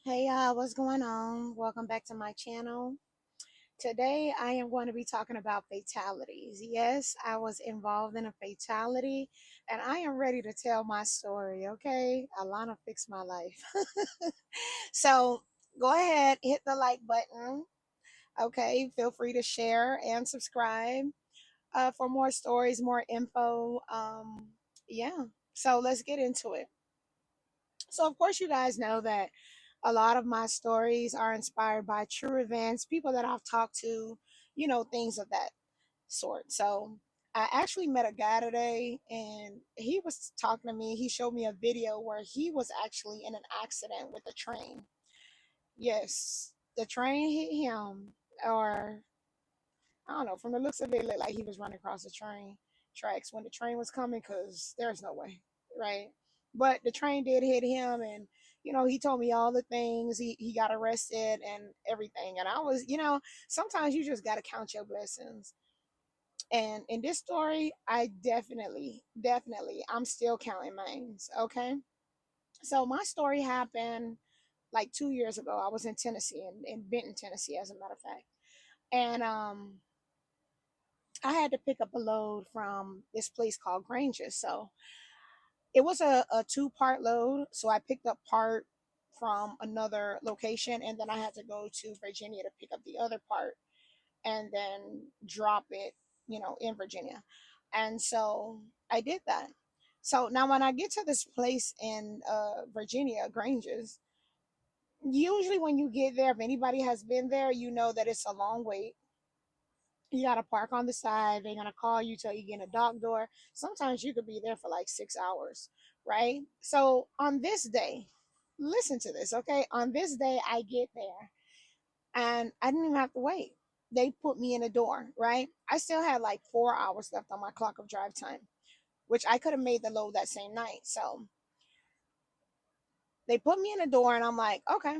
Hey what's going on? Welcome back to my channel. Today I am going to be talking about fatalities. Yes, I was involved in a fatality and I am ready to tell my story, okay? Alana fixed my life. So go ahead, hit the like button, okay? Feel free to share and subscribe for more stories, more info. Yeah, so let's get into it. So, of course, you guys know that a lot of my stories are inspired by true events, people that I've talked to, things of that sort. So, I actually met a guy today and he was talking to me. He showed me a video where he was actually in an accident with a train. Yes, the train hit him, or I don't know, from the looks of it, it looked like he was running across the train tracks when the train was coming because there's no way, right? But the train did hit him, and he told me all the things. He got arrested and everything. And I was, sometimes you just got to count your blessings. And in this story, I definitely, I'm still counting mine. Okay. So my story happened like 2 years ago. I was in Tennessee, in Benton, Tennessee, as a matter of fact. And I had to pick up a load from this place called Granges. So it was a two-part load. So I picked up part from another location and then I had to go to Virginia to pick up the other part and then drop it, in Virginia. And so I did that. So now when I get to this place in Virginia, Granges, usually when you get there, if anybody has been there, you know that it's a long wait. You gotta park on the side. They're gonna call you till you get in a dock door. Sometimes you could be there for like 6 hours, right? So on this day, listen to this, okay? On this day, I get there and I didn't even have to wait. They put me in the door, right? I still had like 4 hours left on my clock of drive time, which I could have made the load that same night. So they put me in the door and I'm like, okay.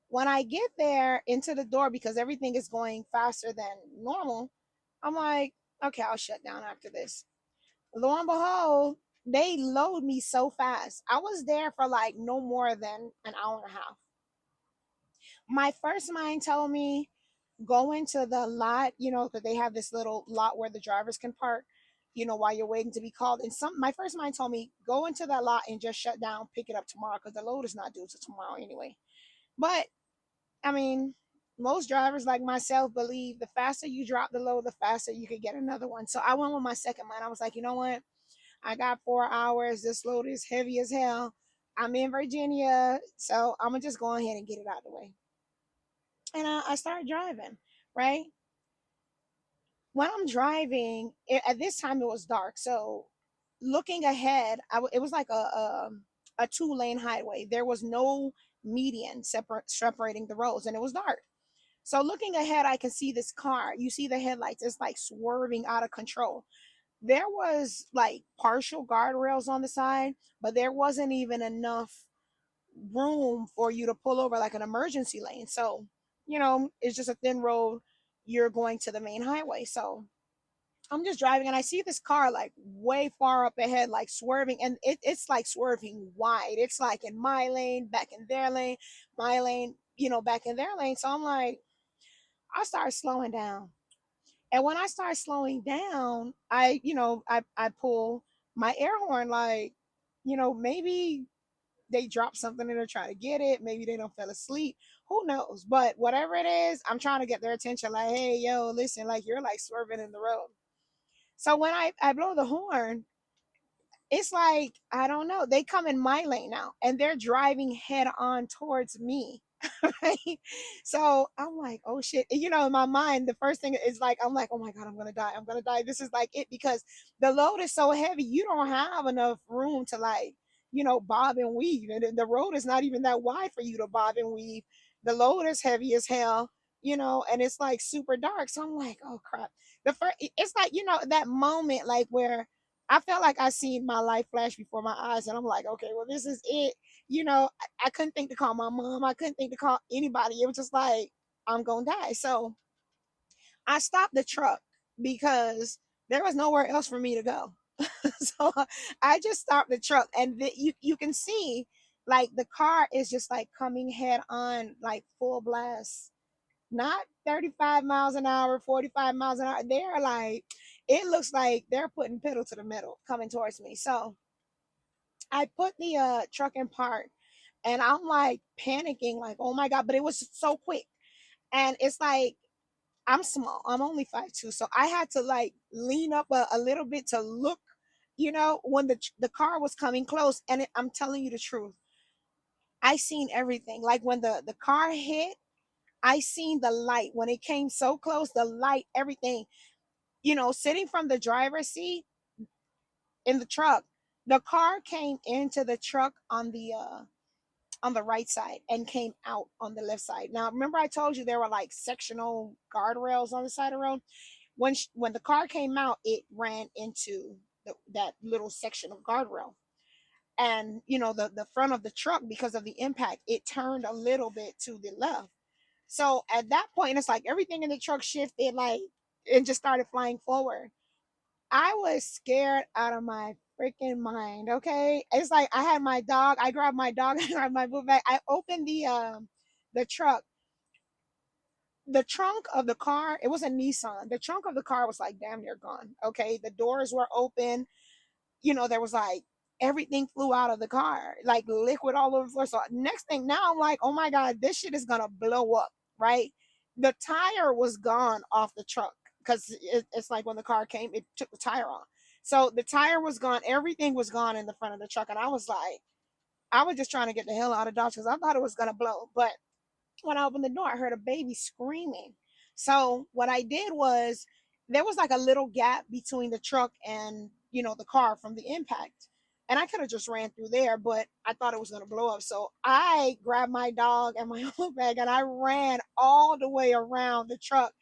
When I get there into the door, because everything is going faster than normal, I'm like, okay, I'll shut down after this. Lo and behold, they load me so fast. I was there for like no more than an hour and a half. My first mind told me go into the lot, because they have this little lot where the drivers can park, while you're waiting to be called. And my first mind told me go into that lot and just shut down, pick it up tomorrow because the load is not due to tomorrow anyway. But I mean, most drivers like myself believe the faster you drop the load, the faster you could get another one. So I went with my second mind. I was like, you know what? I got 4 hours. This load is heavy as hell. I'm in Virginia, so I'm gonna just go ahead and get it out of the way. And I started driving. Right when I'm driving, at this time it was dark. So looking ahead, it was like a two-lane highway. There was no median separating the roads, and it was dark. So looking ahead, I can see this car. You see the headlights. It's like swerving out of control. There was like partial guardrails on the side, but there wasn't even enough room for you to pull over like an emergency lane. So, it's just a thin road. You're going to the main highway. So I'm just driving and I see this car like way far up ahead, like swerving, and it's like swerving wide. It's like in my lane, back in their lane, my lane, back in their lane. So I'm like, I start slowing down. And when I start slowing down, I pull my air horn like, maybe they dropped something and they're trying to get it. Maybe they don't fell asleep. Who knows? But whatever it is, I'm trying to get their attention. Like, hey, yo, listen, like you're like swerving in the road. So when I blow the horn, it's like, I don't know, they come in my lane now and they're driving head on towards me. Right? So I'm like, oh shit. In my mind, the first thing is like, I'm like, oh my God, I'm gonna die. I'm gonna die. This is like it because the load is so heavy, you don't have enough room to like, bob and weave. And the road is not even that wide for you to bob and weave. The load is heavy as hell, and it's like super dark. So I'm like, oh crap. It's like, that moment like where I felt like I seen my life flash before my eyes, and I'm like, okay, well, this is it. I couldn't think to call my mom. I couldn't think to call anybody. It was just like, I'm gonna die. So I stopped the truck because there was nowhere else for me to go. So I just stopped the truck, and you can see Like the car is just like coming head on, like full blast, not 35 miles an hour, 45 miles an hour. They're like, it looks like they're putting pedal to the metal coming towards me. So I put the truck in park, and I'm like panicking, like, oh my God, but it was so quick. And it's like, I'm small, I'm only 5'2", so I had to like lean up a little bit to look, when the car was coming close. And I'm telling you the truth, I seen everything. Like when the car hit, I seen the light when it came so close, the light, everything. Sitting from the driver's seat in the truck, the car came into the truck on the right side and came out on the left side. Now, remember I told you there were like sectional guardrails on the side of the road. When the car came out, it ran into that little section of guardrail, and the front of the truck, because of the impact, it turned a little bit to the left. So at that point, it's like everything in the truck shifted, like, and just started flying forward. I was scared out of my freaking mind. Okay, it's like I had my dog. I grabbed my dog. I grabbed my book bag. I opened the truck. The trunk of the car. It was a Nissan. The trunk of the car was like damn near gone. Okay, the doors were open. There was like everything flew out of the car, like liquid all over the floor. So next thing, now I'm like, oh my God, this shit is gonna blow up, right? The tire was gone off the truck, because it's like when the car came, it took the tire off. So the tire was gone, everything was gone in the front of the truck, and I was like, I was just trying to get the hell out of Dodge because I thought it was gonna blow. But when I opened the door, I heard a baby screaming. So what I did was, there was like a little gap between the truck and the car from the impact. And I could have just ran through there, but I thought it was gonna blow up. So I grabbed my dog and my whole bag, and I ran all the way around the truck,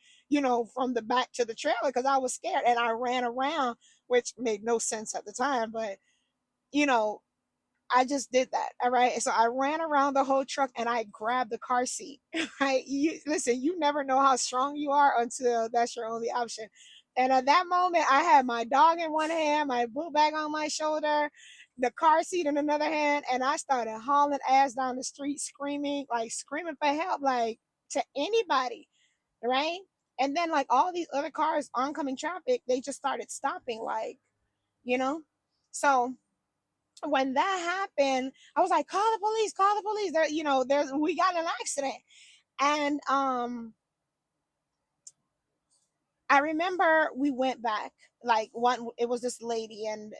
from the back to the trailer, because I was scared. And I ran around, which made no sense at the time, but you know, I just did that. All right. So I ran around the whole truck and I grabbed the car seat. Right. Listen, you never know how strong you are until that's your only option. And at that moment, I had my dog in one hand, my book bag on my shoulder, the car seat in another hand, and I started hauling ass down the street, screaming, like screaming for help, like to anybody. Right. And then, like all these other cars, oncoming traffic, they just started stopping, like, you know? So when that happened, I was like, call the police, call the police. We got in an accident. And I remember we went back, like one, it was this lady, and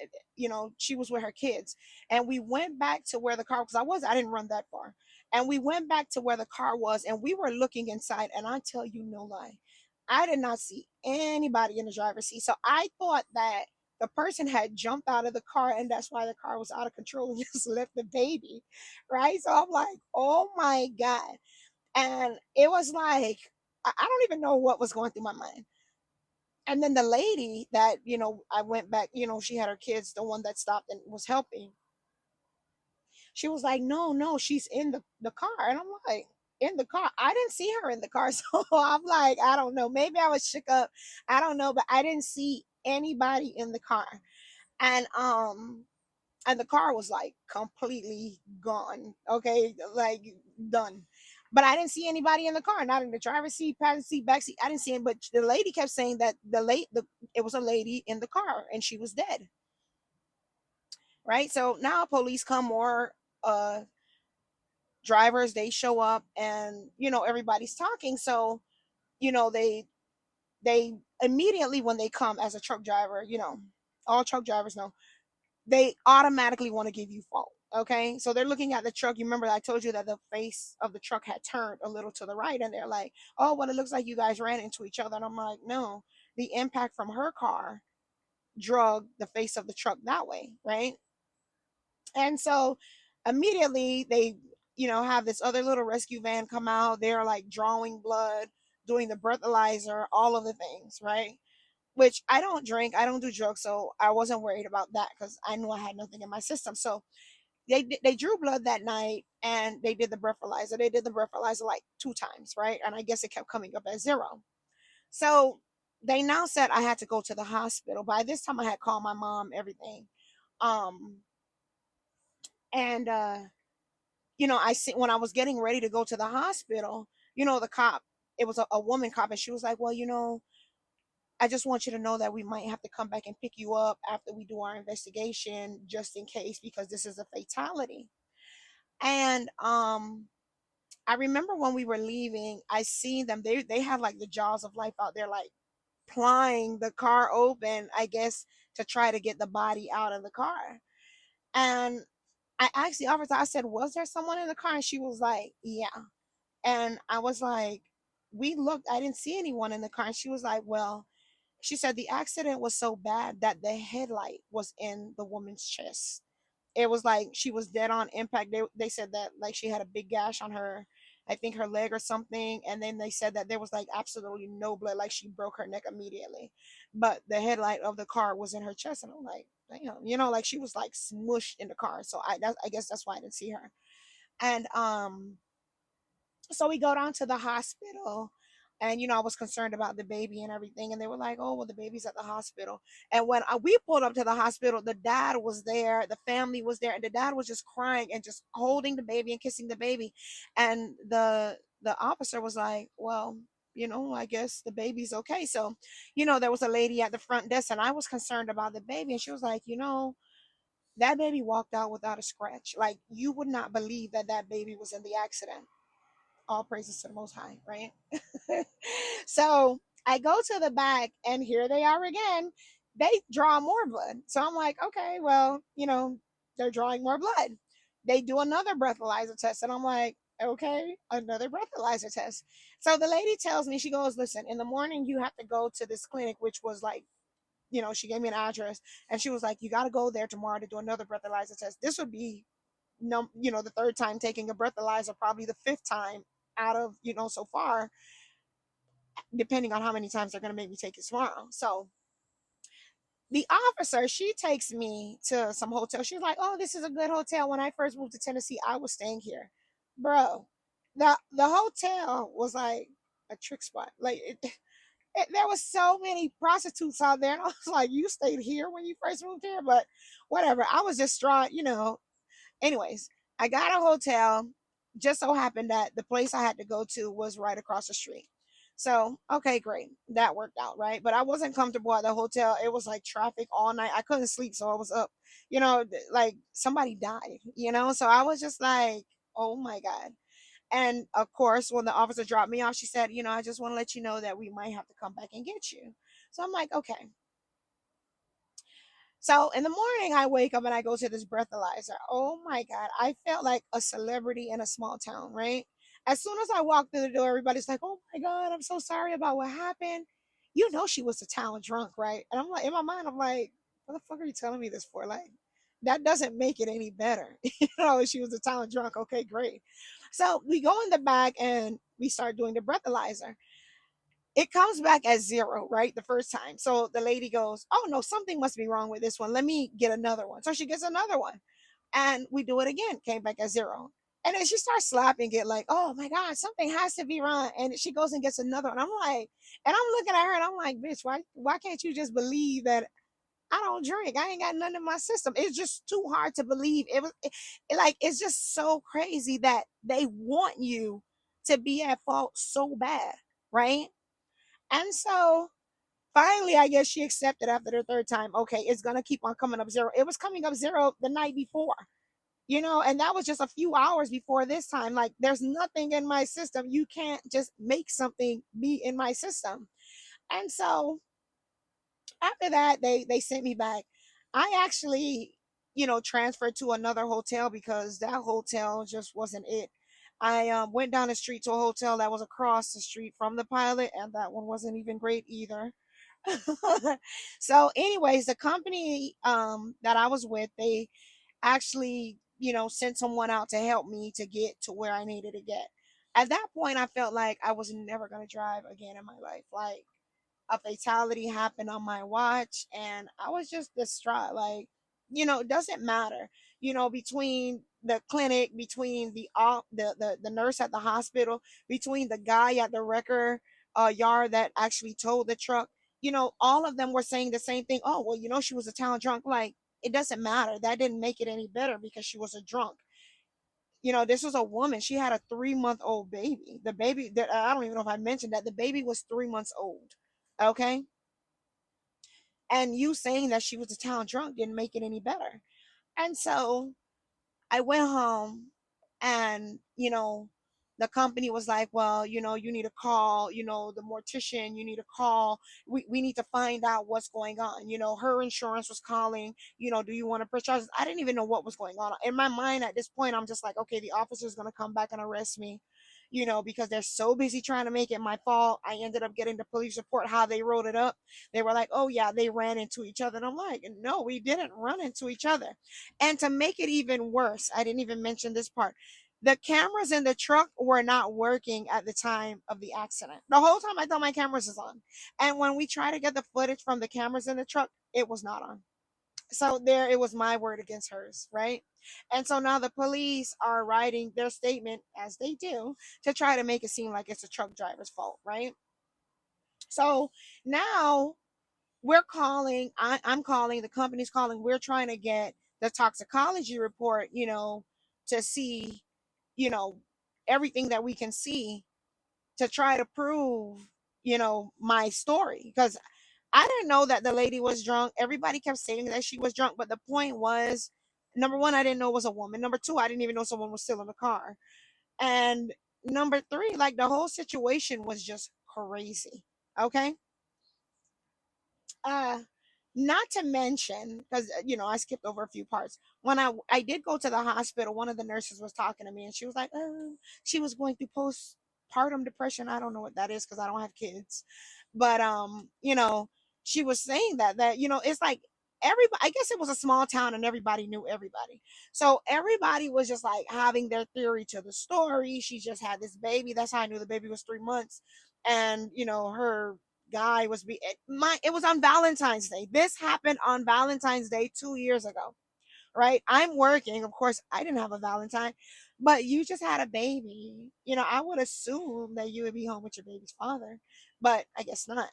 she was with her kids. And we went back to where the car, because I didn't run that far. And we went back to where the car was, and we were looking inside, and I tell you no lie, I did not see anybody in the driver's seat. So I thought that the person had jumped out of the car, and that's why the car was out of control and just left the baby. Right. So I'm like, oh my God. And it was like, I don't even know what was going through my mind. And then the lady that I went back, she had her kids, the one that stopped and was helping, she was like, no, no, she's in the car. And I'm like, in the car? I didn't see her in the car. So I'm like, I don't know, maybe I was shook up, I don't know, but I didn't see anybody in the car. And the car was like completely gone. Okay, like done. But I didn't see anybody in the car, not in the driver's seat, passenger seat, back seat. I didn't see it. But the lady kept saying that it was a lady in the car and she was dead. Right. So now police come, more uh drivers, they show up, and everybody's talking. So they immediately, when they come as a truck driver, all truck drivers know, they automatically want to give you fault. Okay. So they're looking at the truck. You remember I told you that the face of the truck had turned a little to the right, and they're like, oh, well, it looks like you guys ran into each other. And I'm like, no, the impact from her car drug the face of the truck that way. Right. And so immediately they, have this other little rescue van come out. They're like drawing blood, doing the breathalyzer, all of the things. Right. Which I don't drink, I don't do drugs, so I wasn't worried about that because I knew I had nothing in my system. So they drew blood that night, and they did the breathalyzer. They did the breathalyzer like 2 times, right? And I guess it kept coming up as zero. So they now said I had to go to the hospital. By this time, I had called my mom, everything. Um, and I see when I was getting ready to go to the hospital, the cop, it was a woman cop, and she was like, well, I just want you to know that we might have to come back and pick you up after we do our investigation, just in case, because this is a fatality. And I remember when we were leaving, I seen them. They had like the jaws of life out there, like plying the car open, I guess, to try to get the body out of the car. And I asked the officer, I said, was there someone in the car? And she was like, yeah. And I was like, we looked, I didn't see anyone in the car. And she was like, well, she said the accident was so bad that the headlight was in the woman's chest. It was like she was dead on impact. They said that like she had a big gash on her, I think her leg or something, and then they said that there was like absolutely no blood, like she broke her neck immediately. But the headlight of the car was in her chest, and I'm like, damn, like she was like smushed in the car. So I guess that's why I didn't see her. And so we go down to the hospital, and I was concerned about the baby and everything, and they were like, oh well, the baby's at the hospital. And when we pulled up to the hospital, the dad was there, the family was there, and the dad was just crying and just holding the baby and kissing the baby. And the officer was like, well, I guess the baby's okay. So there was a lady at the front desk, and I was concerned about the baby, and she was like, that baby walked out without a scratch. Like, you would not believe that that baby was in the accident. All praises to the most high, right? So I go to the back, and here they are again. They draw more blood. So I'm like, okay, well, they're drawing more blood. They do another breathalyzer test, and I'm like, okay, another breathalyzer test. So the lady tells me, she goes, listen, in the morning you have to go to this clinic, which was like, she gave me an address, and she was like, you got to go there tomorrow to do another breathalyzer test. This would be, no, the third time taking a breathalyzer, probably the fifth time out of, so far, depending on how many times they're going to make me take it tomorrow. So the officer, she takes me to some hotel. She's like, oh, this is a good hotel. When I first moved to Tennessee, I was staying here. Bro, the hotel was like a trick spot. Like, there was so many prostitutes out there, and I was like, you stayed here when you first moved here? But whatever, I was distraught. Anyways, I got a hotel. Just so happened that the place I had to go to was right across the street. So, okay, great. That worked out, right? But I wasn't comfortable at the hotel. It was like traffic all night. I couldn't sleep, so I was up. Like somebody died. So I was just like, oh my God. And of course, when the officer dropped me off, she said, I just want to let you know that we might have to come back and get you. So I'm like, okay. So in the morning, I wake up and I go to this breathalyzer. Oh my God. I felt like a celebrity in a small town, right? As soon as I walked through the door, everybody's like, oh my God, I'm so sorry about what happened. She was a town drunk, right? And I'm like, in my mind, I'm like, what the fuck are you telling me this for? Like, that doesn't make it any better. She was a town drunk. Okay, great. So we go in the back and we start doing the breathalyzer. It comes back as zero, right? The first time. So the lady goes, oh no, something must be wrong with this one. Let me get another one. So she gets another one. And we do it again. Came back as zero. And then she starts slapping it like, oh my God, something has to be wrong. And she goes and gets another one. I'm like, and I'm looking at her and I'm like, bitch, why can't you just believe that I don't drink? I ain't got nothing in my system. It's just too hard to believe. Like, it's just so crazy that they want you to be at fault so bad, right? And so finally, I guess she accepted after the third time. Okay, it's gonna keep on coming up zero. It was coming up zero the night before, and that was just a few hours before this time. Like, there's nothing in my system. You can't just make something be in my system. And so after that, they sent me back. I actually, transferred to another hotel because that hotel just wasn't it. I went down the street to a hotel that was across the street from the pilot, and that one wasn't even great either. So anyways, the company that I was with, they actually sent someone out to help me to get to where I needed to get. At that point, I felt like I was never going to drive again in my life. Like, a fatality happened on my watch, and I was just distraught. Like, it doesn't matter, between the clinic, between the nurse at the hospital, between the guy at the wrecker yard that actually towed the truck. All of them were saying the same thing. Oh well, she was a town drunk. Like, it doesn't matter. That didn't make it any better because she was a drunk. This was a woman. She had a 3-month old baby. The baby that I don't even know if I mentioned that the baby was 3 months old. Okay. And you saying that she was a town drunk didn't make it any better. And so I went home and, the company was like, well, you need to call, the mortician, you need to call. We need to find out what's going on. Her insurance was calling, do you want to press charges? I didn't even know what was going on. In my mind at this point, I'm just like, okay, the officer's going to come back and arrest me. Because they're so busy trying to make it my fault. I ended up getting the police report, how they wrote it up. They were like, oh, yeah, they ran into each other. And I'm like, no, we didn't run into each other. And to make it even worse, I didn't even mention this part. The cameras in the truck were not working at the time of the accident. The whole time I thought my cameras was on. And when we tried to get the footage from the cameras in the truck, it was not on. So there it was my word against hers, right? And so now the police are writing their statement, as they do, to try to make it seem like it's the truck driver's fault, right? So now I'm calling, the company's calling, we're trying to get the toxicology report, to see, you know everything that we can see to try to prove, my story, because I didn't know that the lady was drunk. Everybody kept saying that she was drunk, but the point was, number one, I didn't know it was a woman. Number two, I didn't even know someone was still in the car. And number three, like, the whole situation was just crazy. Okay. uh Not to mention, because I skipped over a few parts. When I did go to the hospital, one of the nurses was talking to me, and she was like, oh, she was going through postpartum depression. I don't know what that is because I don't have kids. But she was saying that it's like, everybody, I guess it was a small town and everybody knew everybody. So everybody was just like having their theory to the story. She just had this baby. That's how I knew the baby was 3 months. And her guy was it was on Valentine's Day. This happened on Valentine's Day 2 years ago, right? I'm working. Of course, I didn't have a Valentine, but you just had a baby. I would assume that you would be home with your baby's father, but I guess not.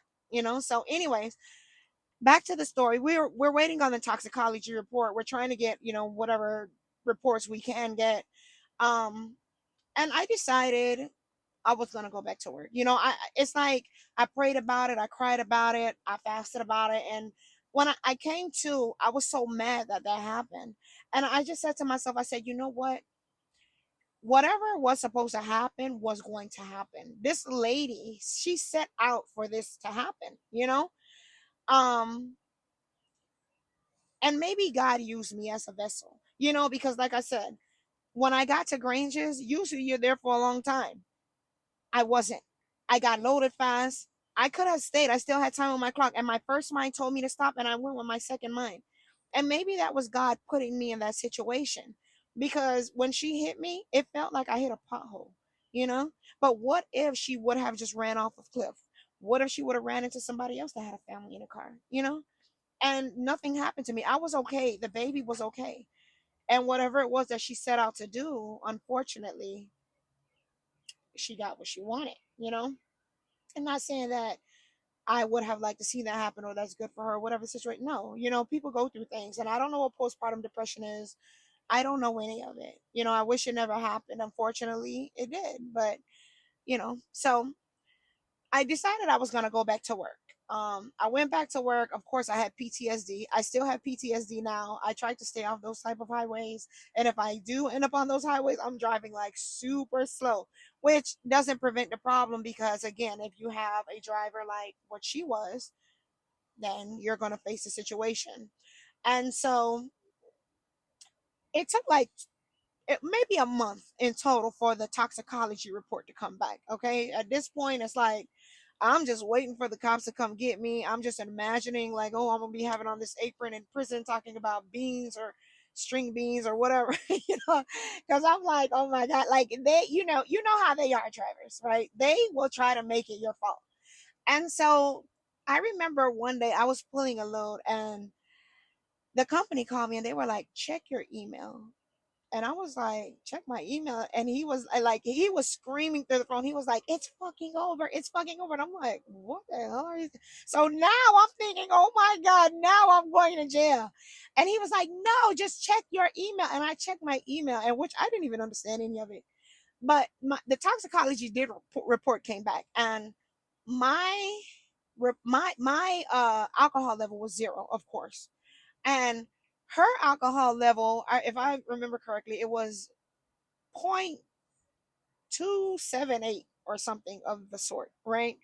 So anyways, back to the story. We're waiting on the toxicology report. We're trying to get, whatever reports we can get. Um and I decided I was gonna go back to work. It's like, I prayed about it, I cried about it, I fasted about it, and when I came to, I was so mad that that happened, and I just said to myself, I said, you know what? Whatever was supposed to happen was going to happen. This lady, she set out for this to happen. Um, and maybe God used me as a vessel. Because like I said, when I got to Grange's, usually you're there for a long time. I wasn't. I got loaded fast. I could have stayed. I still had time on my clock. And my first mind told me to stop, and I went with my second mind. And maybe that was God putting me in that situation. Because when she hit me, it felt like I hit a pothole, you know? But what if she would have just ran off a cliff? What if she would have ran into somebody else that had a family in a car? And nothing happened to me. I was okay. The baby was okay. And whatever it was that she set out to do, unfortunately, she got what she wanted. I'm not saying that I would have liked to see that happen or that's good for her, whatever the situation. No, people go through things, and I don't know what postpartum depression is. I don't know any of it. I wish it never happened. Unfortunately, it did. But, so I decided I was going to go back to work. I went back to work. Of course, I had PTSD. I still have PTSD now. I tried to stay off those type of highways. And if I do end up on those highways, I'm driving like super slow, which doesn't prevent the problem because, again, if you have a driver like what she was, then you're going to face the situation. And so it took like maybe a month in total for the toxicology report to come back. Okay. At this point, it's like, I'm just waiting for the cops to come get me. I'm just imagining, like, oh, I'm going to be having on this apron in prison talking about beans or string beans or whatever, because I'm like, oh my God, like they, how they are, drivers, right? They will try to make it your fault. And so I remember one day I was pulling a load and the company called me and they were like, check your email. And I was like, check my email. And he was screaming through the phone. He was like, it's fucking over. It's fucking over. And I'm like, what the hell are you? So now I'm thinking, oh my God, now I'm going to jail. And he was like, no, just check your email. And I checked my email, and which I didn't even understand any of it. But the toxicology report came back, and my my alcohol level was zero, of course. And her alcohol level, if I remember correctly, it was 0.278 or something of the sort, right?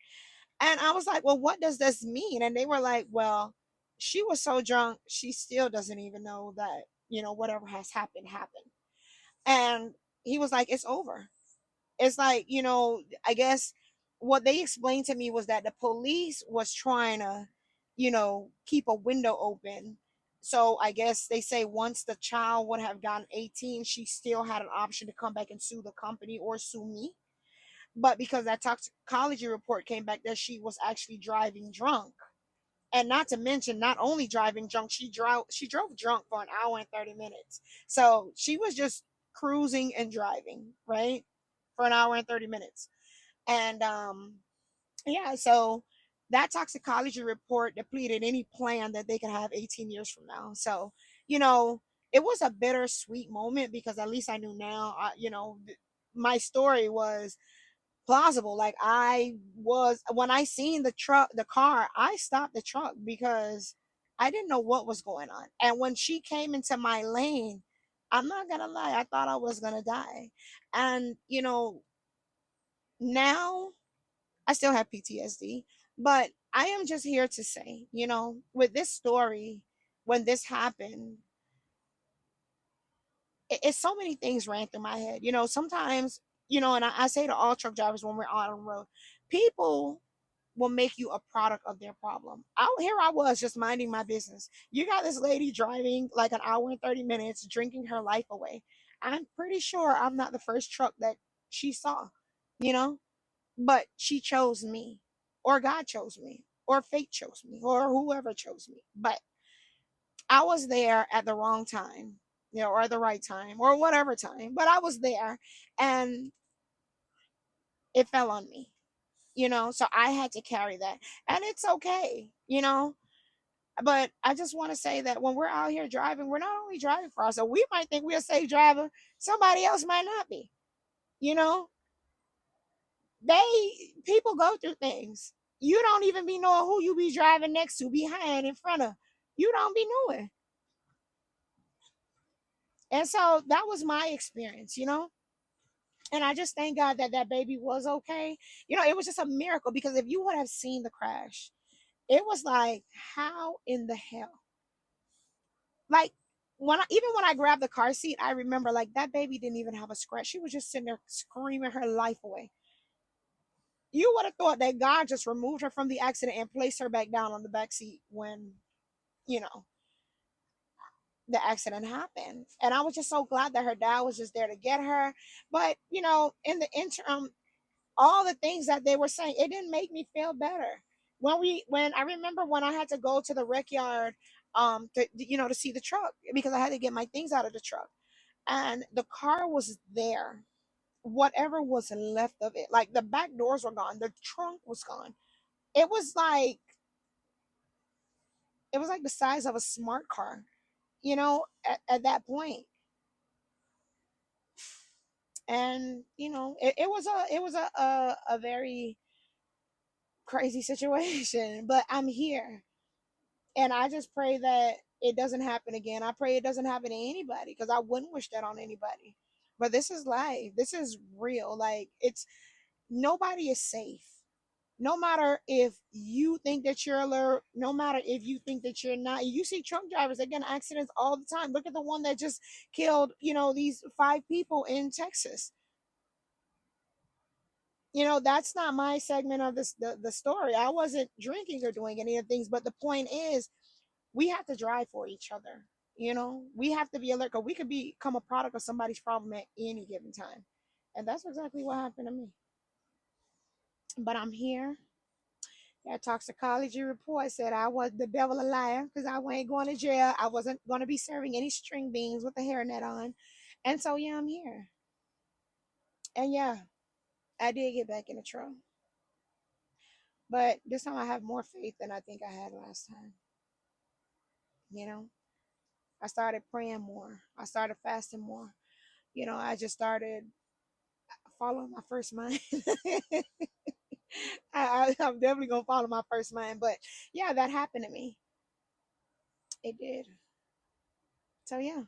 And I was like, well, what does this mean? And they were like, well, she was so drunk, she still doesn't even know that, whatever has happened happened. And he was like, it's over. It's like, I guess what they explained to me was that the police was trying to, keep a window open. So I guess they say once the child would have gotten 18, she still had an option to come back and sue the company or sue me. But because that toxicology report came back that she was actually driving drunk, and not to mention, not only driving drunk, she drove drunk for an hour and 30 minutes. So she was just cruising and driving, right, for an hour and 30 minutes. And yeah, so that toxicology report depleted any plan that they could have 18 years from now. So, you know, it was a bittersweet moment because at least I knew now, my story was plausible. Like, when I seen the car, I stopped the truck because I didn't know what was going on. And when she came into my lane, I'm not gonna lie, I thought I was gonna die. And now I still have PTSD, but I am just here to say, with this story, when this happened, it's so many things ran through my head. Sometimes, and I say to all truck drivers when we're out on the road, people will make you a product of their problem. Out here, I was just minding my business. You got this lady driving like an hour and 30 minutes, drinking her life away. I'm pretty sure I'm not the first truck that she saw, you know? But she chose me, or God chose me, or fate chose me, or whoever chose me. But I was there at the wrong time, or the right time, or whatever time. But I was there, and it fell on me, so I had to carry that. And it's okay. But I just want to say that when we're out here driving, we're not only driving for ourselves. We might think we're a safe driver, somebody else might not be. You know, people go through things. You don't even be knowing who you be driving next to, behind, in front of. You don't be knowing. And so that was my experience. And I just thank God that that baby was okay. It was just a miracle, because if you would have seen the crash, it was like, how in the hell? Like, even when I grabbed the car seat, I remember, like, that baby didn't even have a scratch. She was just sitting there screaming her life away. You would have thought that God just removed her from the accident and placed her back down on the back seat when, you know, the accident happened. And I was just so glad that her dad was just there to get her. But, in the interim, all the things that they were saying, it didn't make me feel better. When I remember when I had to go to the rec yard, to see the truck, because I had to get my things out of the truck. And the car was there. Whatever was left of it, like the back doors were gone, the trunk was gone. It was like the size of a smart car, at that point. And it was a very crazy situation, but I'm here. And I just pray that it doesn't happen again. I pray it doesn't happen to anybody, because I wouldn't wish that on anybody. But this is life. This is real. Like, it's nobody is safe. No matter if you think that you're alert, no matter if you think that you're not. You see truck drivers that get in accidents all the time. Look at the one that just killed, these 5 people in Texas. That's not my segment of the story. I wasn't drinking or doing any of the things, but the point is, we have to drive for each other. We have to be alert, because we could become a product of somebody's problem at any given time. And that's exactly what happened to me. But I'm here. That toxicology report said I was the devil a liar, because I wasn't going to jail. I wasn't going to be serving any string beans with a hairnet on. And so yeah, I'm here. And yeah, I did get back in the truck. But this time I have more faith than I think I had last time. You know, I started praying more. I started fasting more. I just started following my first mind. I'm definitely gonna follow my first mind. But yeah, that happened to me. It did. So yeah.